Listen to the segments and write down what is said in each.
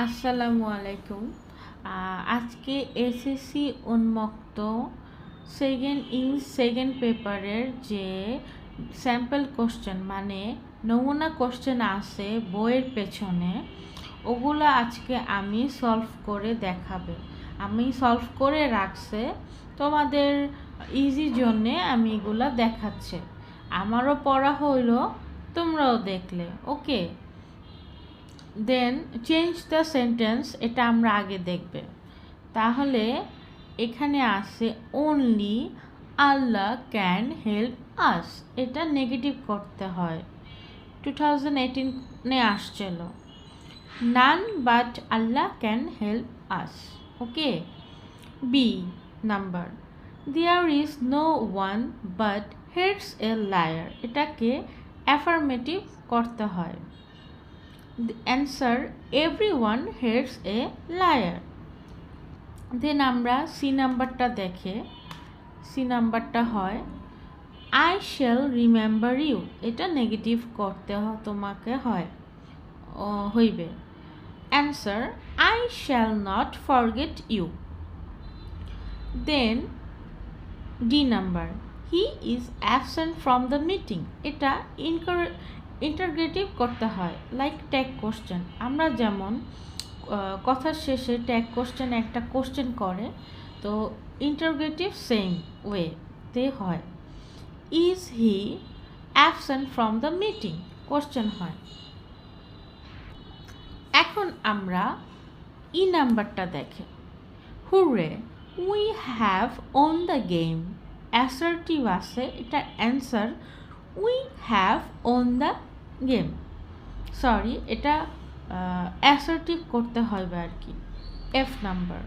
আসসালামু আলাইকুম। আজকে এসএসসি উন্মুক্ত সেকেন্ড পেপারের যে স্যাম্পল কোশ্চেন মানে নমুনা কোশ্চেন আছে বইয়ের পেছনে, ওগুলো আজকে আমি সলভ করে দেখাবে। আমি সলভ করে রাখছে তোমাদের ইজির জন্যে, আমি এগুলা দেখাচ্ছে। আমারও পড়া হইলো, তোমরাও দেখলে। Okay, then change the sentence, এটা আমরা আগে দেখবে। তাহলে এখানে আছে only Allah can help us, এটা নেগেটিভ করতে হয়। 2018 আসছিল none but Allah can help us. Okay, B number there is no one but hates a liar, এটাকে অ্যাফার্মেটিভ করতে হয়। Answer everyone hates a liar. Then আমরা সি নাম্বারটা দেখে, সি নাম্বারটা হয় আই শ্যাল রিমেম্বার ইউ, এটা নেগেটিভ করতে তোমাকে হইবে। Answer I shall not forget you. Then D number he is absent from the meeting, এটা ইন্টারগ্রেটিভ করতে হয়, লাইক ট্যাগ কোশ্চেন। আমরা যেমন কথার শেষে ট্যাগ কোশ্চেন একটা কোশ্চেন করে, তো ইন্টারগ্রেটিভ সেম ওয়েতে হয়। Is he absent from the meeting question হয়। এখন আমরা ই নাম্বারটা দেখে, hurrah we have won the game, assertive আছে, এটা answer we have won the game. Sorry, এটা অ্যাসার্টিভ করতে হবে আর কি। F number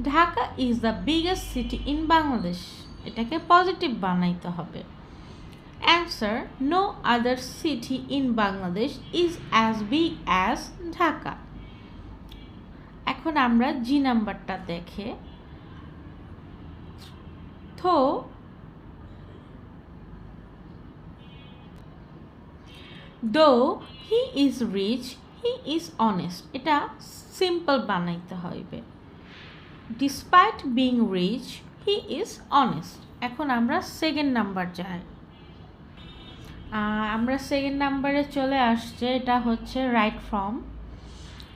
Dhaka is the biggest city in Bangladesh, এটাকে পজিটিভ বানাইতে হবে। Answer no other city in Bangladesh is as big as Dhaka. এখন আমরা জি নাম্বারটা দেখে, though he is rich he is honest, এটা সিম্পল বানাইতে হইবে। Despite being rich he is honest. এখন আমরা সেকেন্ড নাম্বার যাই, আমরা সেকেন্ড নাম্বারে চলে আসছে, এটা হচ্ছে রাইট ফ্রম।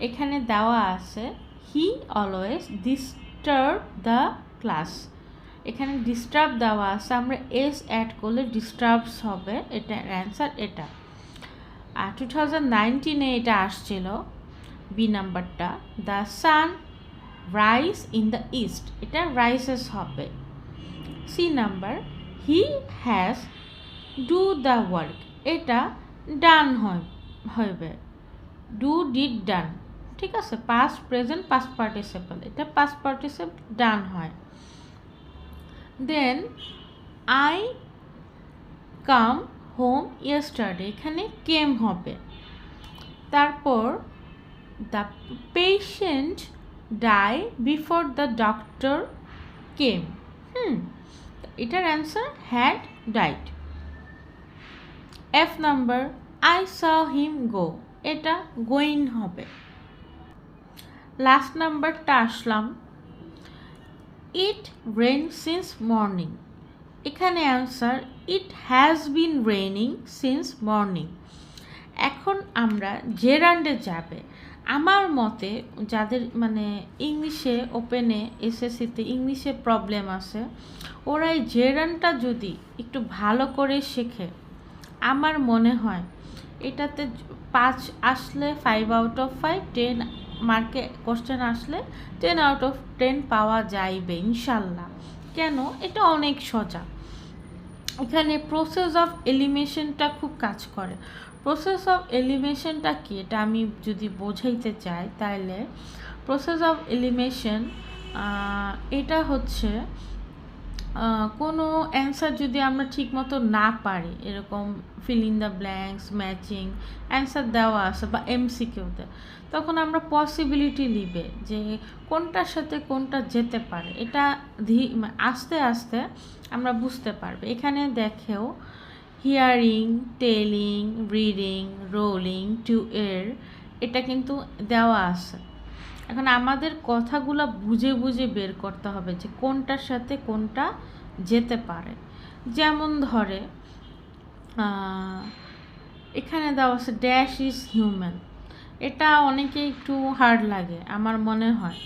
এখানে দেওয়া আছে he always disturb the class, এখানে ডিস্টার্ব দেওয়া আছে, আমরা এস অ্যাড করলে ডিস্টার্বস হবে, এটা অ্যান্সার এটা। আর 2019 এটা আসছিল বি নাম্বারটা, the sun rise in the east, এটা রাইসেস হবে। C number he has do the work, এটা ডান হইবে, ডু ডিড ডান, ঠিক আছে। পাস্ট প্রেজেন্ট পাস্ট পার্টিসিপল, এটা পাস্ট পার্টিসিপল ডান হয়। Then I come home yesterday, এখানে কেম হবে। তারপর the patient die before the doctor came, এটার answer had died. F number I saw him go, এটা going হবে। লাস্ট নাম্বারটা আসলাম, ইট রেইন সিন্স মর্নিং, এখানে answer it has been raining since morning. এখন আমরা জেরান্ডে যাবে। আমার মতে যাদের মানে ইংলিশে ওপেনে এসএসসিতে ইংলিশে প্রবলেম আছে, ওরা এই জেরান্ডটা যদি একটু ভালো করে শেখে, আমার মনে হয় এটাতে 5 আসলে 5 আউট অফ 5, 10 মার্কে কোশ্চেন আসলে 10 আউট অফ 10 পাওয়া যাইবে ইনশাল্লাহ। কেন? এটা অনেক সোজা। এখানে প্রসেস অফ এলিমিনেশনটা খুব কাজ করে। প্রসেস অফ এলিমিনেশনটা কি, এটা আমি যদি বোঝাইতে চাই তাহলে প্রসেস অফ এলিমিনেশন এটা হচ্ছে কোনো অ্যান্সার যদি আমরা ঠিকমতো না পারি, এরকম fill in the blanks, matching answer দেওয়া আছে বা এমসিকিউতে, তখন আমরা পসিবিলিটি নিবে যে কোনটার সাথে কোনটা যেতে পারে, এটা আস্তে আস্তে আমরা বুঝতে পারবে। এখানে দেখেও hearing, telling, reading, rolling, to এর, এটা কিন্তু দেওয়া আছে। এখন আমাদের কথাগুলো বুঝে বুঝে বের করতে হবে যে কোনটার সাথে কোনটা যেতে পারে। যেমন ধরে এখানে দেওয়া আছে ড্যাশ ইজ হিউম্যান, এটা অনেকে একটু হার্ড লাগে আমার মনে হয়,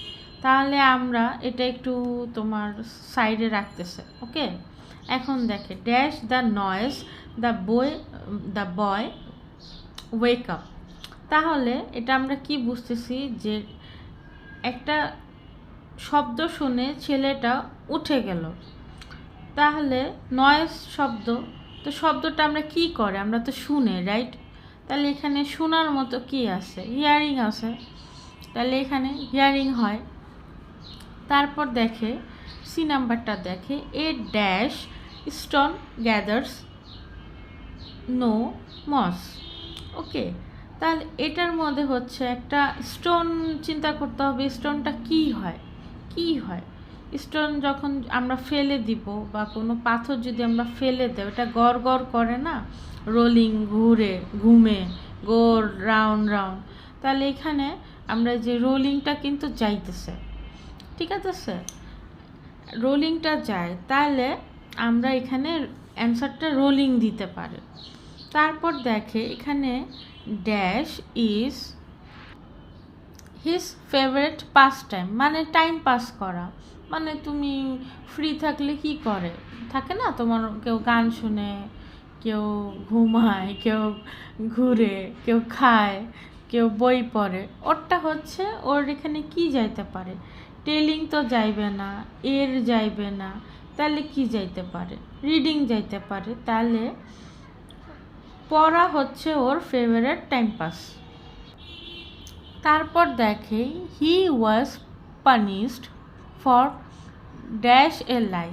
তাহলে আমরা এটা একটু তোমার সাইডে রাখতেছে। ওকে, এখন দেখে dash the noise the boy wake up, তাহলে এটা আমরা কি বুঝতেছি যে একটা শব্দ শুনে ছেলেটা উঠে গেল, তাহলে নয়েজ শব্দ, তো শব্দটা আমরা কি করে, আমরা তো শুনে, রাইট? তাহলে এখানে শোনার মতো কি আছে, হিয়ারিং আছে, তাহলে এখানে হিয়ারিং হয়। তারপর দেখে সি নাম্বারটা দেখে a dash stone gathers no moss. Okay, তাহলে এটার মধ্যে হচ্ছে একটা স্টোন চিন্তা করতে হবে, স্টোনটা কি হয়, কি হয়। স্টোন যখন আমরা ফেলে দিব বা কোনো পাথর যদি আমরা ফেলে দেই, ওটা গড় গড় করে না, রোলিং, ঘুমে গোল রাউন্ড রাউন্ড, তাহলে এখানে আমরা যে রোলিংটা কিন্তু যাইতেছে, ঠিক আছে, রোলিংটা যায়, তাহলে আমরা এখানে অ্যান্সারটা রোলিং দিতে পারি। তারপর দেখে এখানে dash is his favourite pass time, মানে টাইম পাস করা, মানে তুমি ফ্রি থাকলে কি করে, থাকে না তোমার, কেউ গান শুনে, কেউ ঘুমায়, কেউ ঘুরে, কেউ খায়, কেউ বই পড়ে, ওরটা হচ্ছে ওর এখানে কি যাইতে পারে, টেলিং তো যাইবে না, এর যাইবে না, তাহলে কি যাইতে পারে, রিডিং যাইতে পারে, তাহলে পড়া হচ্ছে ওর ফেভারিট টাইম পাস। তারপর দেখে he was punished for dash a lie,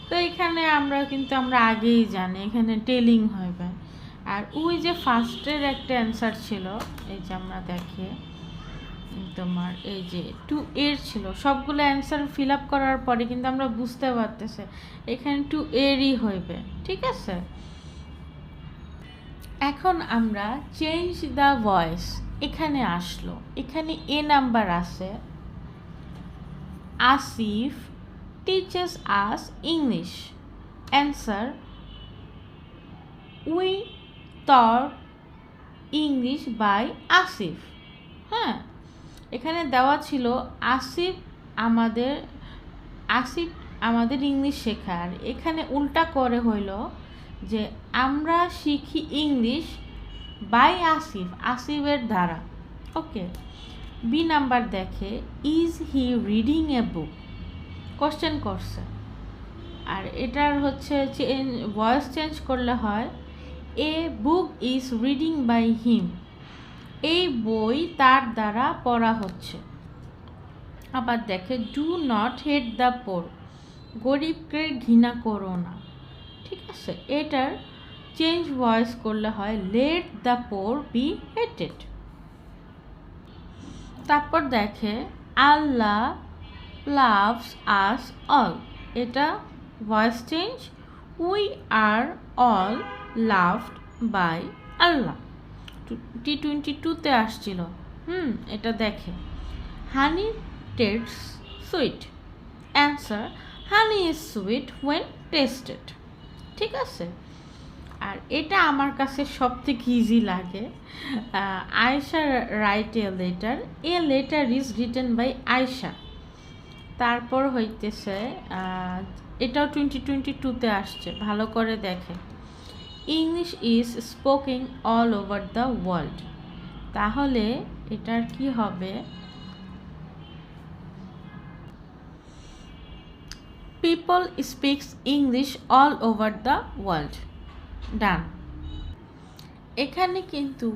তো এখানে আমরা আগেই জানি এখানে টেলিং হবে। আর ওই যে ফার্স্টের একটা অ্যান্সার ছিল, এই যে আমরা দেখি তোমার এই যে টু এর ছিল, সবগুলো অ্যান্সার ফিল আপ করার পরে কিন্তু আমরা বুঝতে পারতেছে এখানে টু এরই হইবে, ঠিক আছে। এখন আমরা চেঞ্জ দ্য ভয়েস এখানে আসলো, এখানে এ নাম্বার আছে Asif teaches us English, answer we taught English by Asif. হ্যাঁ, এখানে দেওয়া ছিল আসিফ আমাদের ইংলিশ শেখার, এখানে উল্টা করে হইল যে আমরা শিখি ইংলিশ বাই আসিফের দ্বারা। ওকে, বি নাম্বার দেখে is he reading a book, question করছে, আর এটার হচ্ছে ভয়েস চেঞ্জ করলে হয় a book is reading by him, এই বই তার দ্বারা পড়া হচ্ছে। আবার দেখে do not hate the poor, গরিবকে ঘৃণা করো না, ঠিক আছে, এটার চেঞ্জ ভয়েস করলে হয় let the poor be hated. তারপর দেখে আল্লাহ লাভস আস অল, এটা voice change we are all loved by Allah, T22-তে আসছিল। এটা দেখে honey tastes sweet, answer honey is sweet when tasted, ঠিক আছে। আর এটা আমার কাছে সব থেকে ইজি লাগে, Ayesha write a letter is written by Ayesha. তারপর হইতেছে এটাও 2022-তে আসছে, ভালো করে দেখে English is speaking all over the world, তাহলে এটার কি হবে, people speaks English all over the world, done. এখানে কিন্তু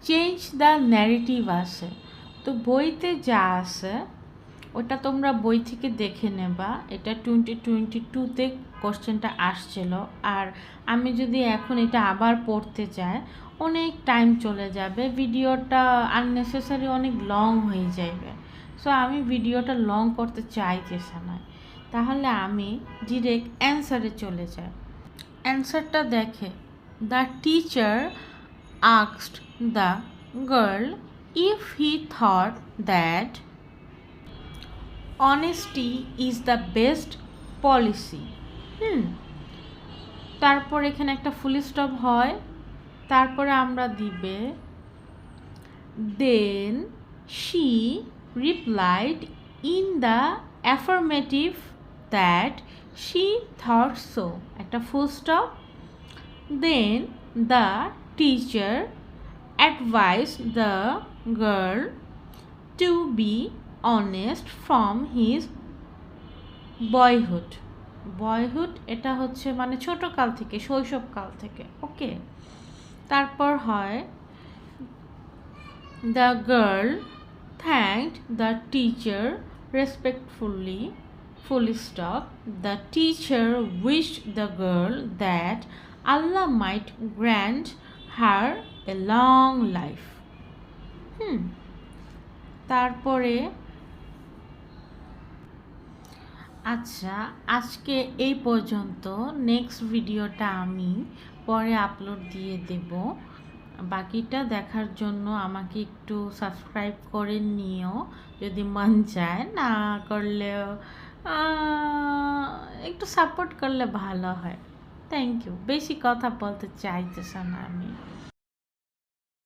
চেঞ্জ দ্য ন্যারেটিভ আছে, তো বইতে যা আছে ওটা তোমরা বই থেকে দেখে নেবা, এটা 2022-তে কোশ্চেনটা আসছিল। আর আমি যদি এখন এটা আবার পড়তে যাই অনেক টাইম চলে যাবে, ভিডিওটা আননেসেসারি অনেক লং হয়ে যাবে, সো আমি ভিডিওটা লং করতে চাইতেছি না, তাহলে আমি ডিরেক্ট অ্যান্সারে চলে যাই। অ্যান্সারটা দেখে the teacher asked the girl if he thought that honesty is the best policy. তারপর এখানে একটা ফুল স্টপ হয়, তারপরে আমরা দিবে then she replied in the affirmative that she thought so, একটা full stop. Then the teacher advised the girl to be honest from his boyhood. Boyhood এটা হচ্ছে মানে ছোটকাল থেকে, শৈশবকাল থেকে। ওকে, তারপর হয় the girl thanked the teacher respectfully, full stop. The teacher wished the girl that আল্লাহ might grant her a long life. তারপরে আচ্ছা, আজকে এই পর্যন্ত। নেক্সট ভিডিওটা আমি পরে আপলোড দিয়ে দেব। বাকিটা দেখার জন্য আমাকে একটু সাবস্ক্রাইব করে নিও যদি মন চায়, না করলেও একটু সাপোর্ট করলে ভালো হয়। Thank you. বেশি কথা বলতে চাইতেছে না আমি।